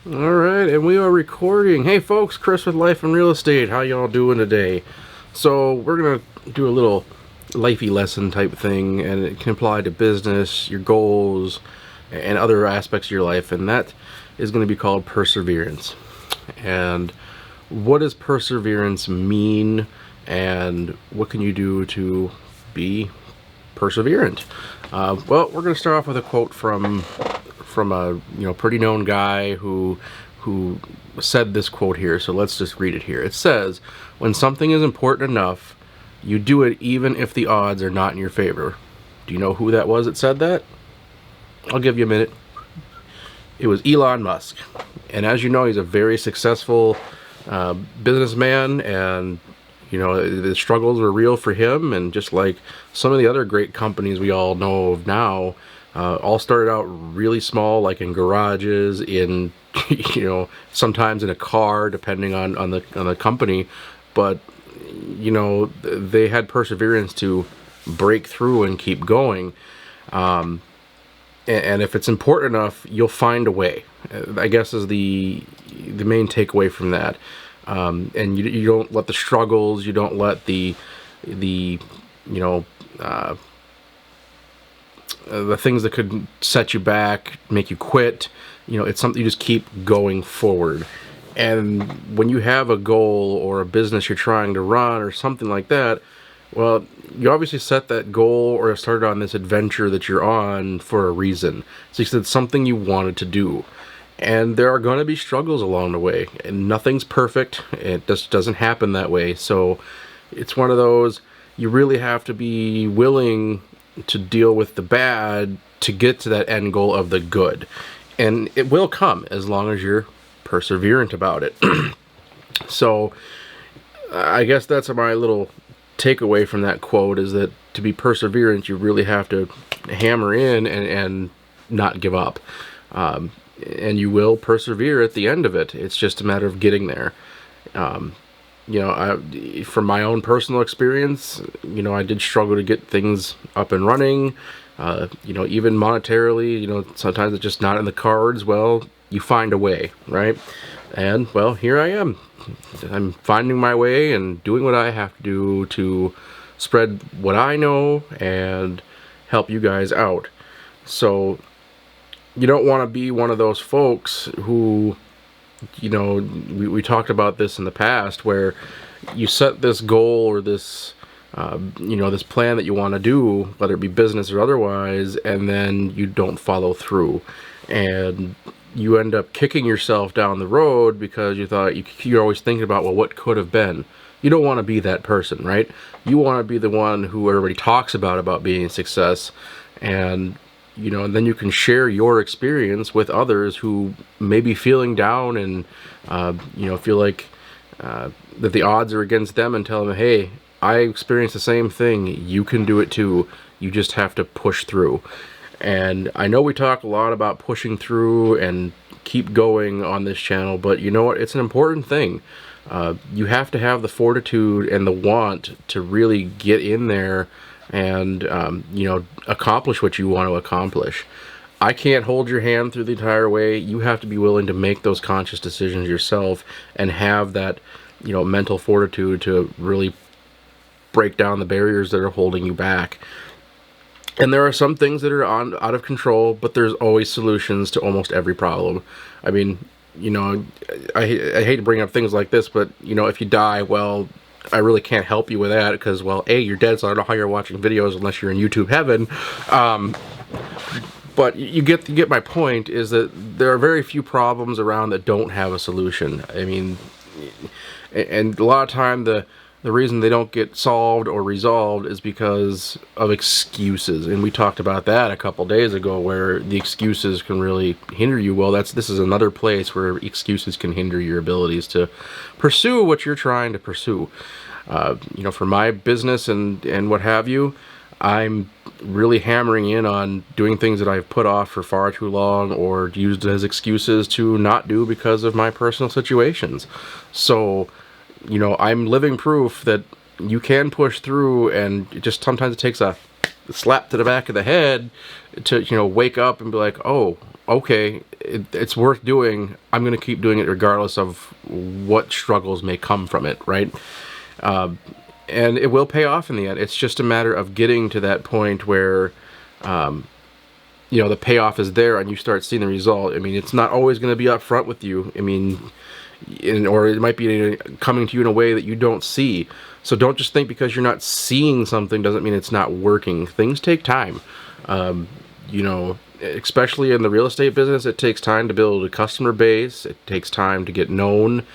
All right, and we are recording. Hey folks, Chris with Life and Real Estate. How y'all doing today? So we're gonna do a little lifey lesson type thing, and it can apply to business, your goals, and other aspects of your life, and that is going to be called perseverance. And what does perseverance mean, and what can you do to be perseverant? Well, we're going to start off with a quote from a pretty known guy who said this quote here. So let's just read it here. It says, "When something is important enough, you do it even if the odds are not in your favor." Do you know who that was that said that? I'll give you a minute. It was Elon Musk. And as you know, he's a very successful businessman, and the struggles were real for him. And just like some of the other great companies we all know of now, all started out really small, like in garages, in sometimes in a car, depending on the company. But they had perseverance to break through and keep going. And if it's important enough, you'll find a way, I guess, is the main takeaway from that. And you don't let the struggles, you don't let the things that could set you back, make you quit. It's something you just keep going forward. And when you have a goal or a business you're trying to run or something like that, well, you obviously set that goal or started on this adventure that you're on for a reason. So it's something you wanted to do. And there are going to be struggles along the way. And nothing's perfect. It just doesn't happen that way. So it's one of those, you really have to be willing to deal with the bad to get to that end goal of the good. And it will come as long as you're perseverant about it. So I guess that's my little takeaway from that quote, is that to be perseverant, you really have to hammer in and not give up. And you will persevere at the end of it. It's just a matter of getting there. From my own personal experience, I did struggle to get things up and running. Even monetarily, sometimes it's just not in the cards. Well, you find a way, right? And, well, here I am. I'm finding my way and doing what I have to do to spread what I know and help you guys out. So you don't want to be one of those folks who, we talked about this in the past, where you set this goal or this this plan that you want to do, whether it be business or otherwise, and then you don't follow through, and you end up kicking yourself down the road because you thought you're always thinking about, well, what could have been. You don't want to be that person, right? You want to be the one who everybody talks about being a success, and and then you can share your experience with others who may be feeling down and feel like that the odds are against them, and tell them, hey, I experienced the same thing. You can do it too. You just have to push through. And I know we talk a lot about pushing through and keep going on this channel, but you know what? It's an important thing. You have to have the fortitude and the want to really get in there and accomplish what you want to accomplish. I can't hold your hand through the entire way. You have to be willing to make those conscious decisions yourself and have that mental fortitude to really break down the barriers that are holding you back. And there are some things that are out of control, but there's always solutions to almost every problem. I mean, I hate to bring up things like this, but if you die, well, I really can't help you with that because, well, A, you're dead, so I don't know how you're watching videos unless you're in YouTube heaven. But you get my point, is that there are very few problems around that don't have a solution. I mean, and a lot of time the reason they don't get solved or resolved is because of excuses. And we talked about that a couple days ago, where the excuses can really hinder you. Well, this is another place where excuses can hinder your abilities to pursue what you're trying to pursue. For my business and what have you, I'm really hammering in on doing things that I've put off for far too long or used as excuses to not do because of my personal situations. So I'm living proof that you can push through, and sometimes it takes a slap to the back of the head to, you know, wake up and be like, oh, okay, it's worth doing. I'm going to keep doing it regardless of what struggles may come from it, right? And it will pay off in the end. It's just a matter of getting to that point where, you know, the payoff is there and you start seeing the result. I mean, it's not always going to be up front with you. I mean, or it might be coming to you in a way that you don't see. So don't just think because you're not seeing something doesn't mean it's not working. Things take time. You know, especially in the real estate business, it takes time to build a customer base. It takes time to get known,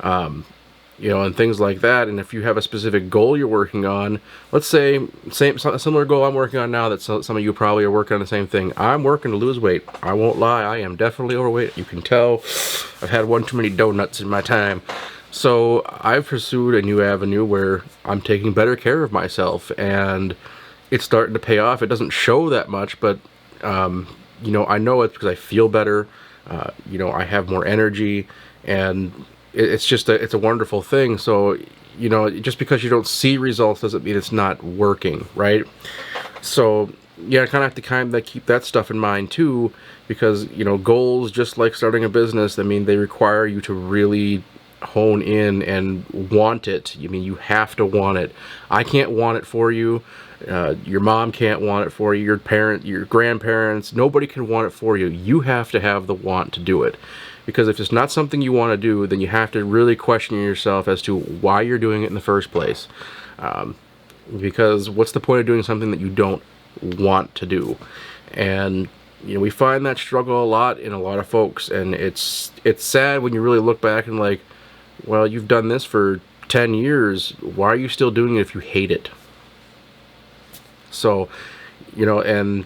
you know, and things like that. And if you have a specific goal you're working on, let's say similar goal I'm working on now that some of you probably are working on the same thing. I'm working to lose weight. I won't lie, I am definitely overweight. You can tell I've had one too many donuts in my time. So I've pursued a new avenue where I'm taking better care of myself, and it's starting to pay off. It doesn't show that much, but you know, I know it's because I feel better. You know, I have more energy, and it's just it's a wonderful thing. So, you know, just because you don't see results doesn't mean it's not working, right? So yeah, I kind of have to keep that stuff in mind too, because, you know, goals, just like starting a business, I mean, they require you to really hone in and want it. I mean, you have to want it. I can't want it for you. Your mom can't want it for you. Your parent, your grandparents, nobody can want it for you. You have to have the want to do it. Because if it's not something you want to do, then you have to really question yourself as to why you're doing it in the first place. Because what's the point of doing something that you don't want to do? And you know, we find that struggle a lot in a lot of folks, and it's sad when you really look back and like, well, you've done this for 10 years. Why are you still doing it if you hate it? So, you know, and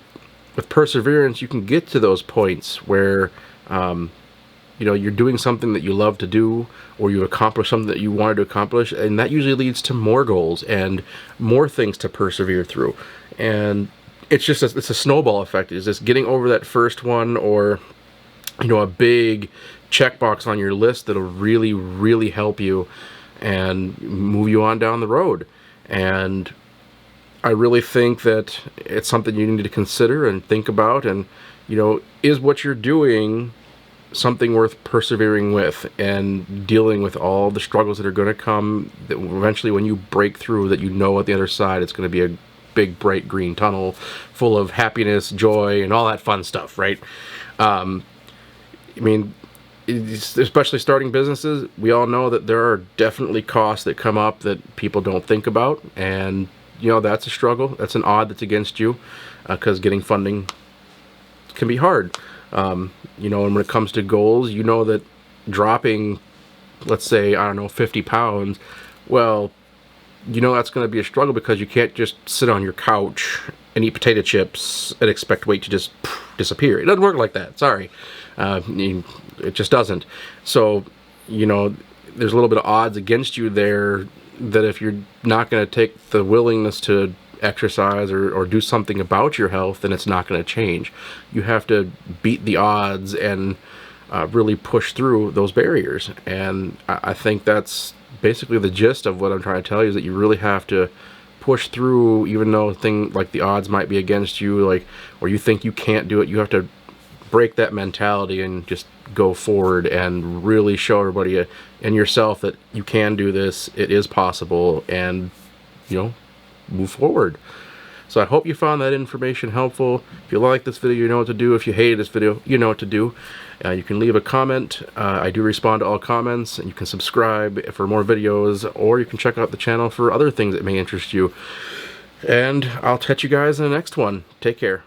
with perseverance, you can get to those points where, you know, you're doing something that you love to do, or you accomplish something that you wanted to accomplish, and that usually leads to more goals and more things to persevere through. And it's just it's a snowball effect. It's just getting over that first one, or, you know, a big checkbox on your list that'll really, really help you and move you on down the road. And I really think that it's something you need to consider and think about. And, you know, is what you're doing something worth persevering with and dealing with all the struggles that are going to come, that eventually when you break through, that you know at the other side it's going to be a big bright green tunnel full of happiness, joy, and all that fun stuff, right? I mean, especially starting businesses, we all know that there are definitely costs that come up that people don't think about, and you know, that's a struggle. That's an odd that's against you, because getting funding can be hard. You know, and when it comes to goals, you know that dropping, let's say, I don't know, 50 pounds, well, you know that's going to be a struggle, because you can't just sit on your couch and eat potato chips and expect weight to just disappear. It doesn't work like that. Sorry. It just doesn't. So, you know, there's a little bit of odds against you there, that if you're not going to take the willingness to exercise or do something about your health, then it's not going to change. You have to beat the odds and really push through those barriers. And I think that's basically the gist of what I'm trying to tell you, is that you really have to push through, even though things like the odds might be against you, like, or you think you can't do it. You have to break that mentality and just go forward and really show everybody and yourself that you can do this, it is possible, and, you know, move forward. So I hope you found that information helpful. If you like this video, you know what to do. If you hated this video, you know what to do. You can leave a comment. I do respond to all comments, and you can subscribe for more videos, or you can check out the channel for other things that may interest you. And I'll catch you guys in the next one. Take care.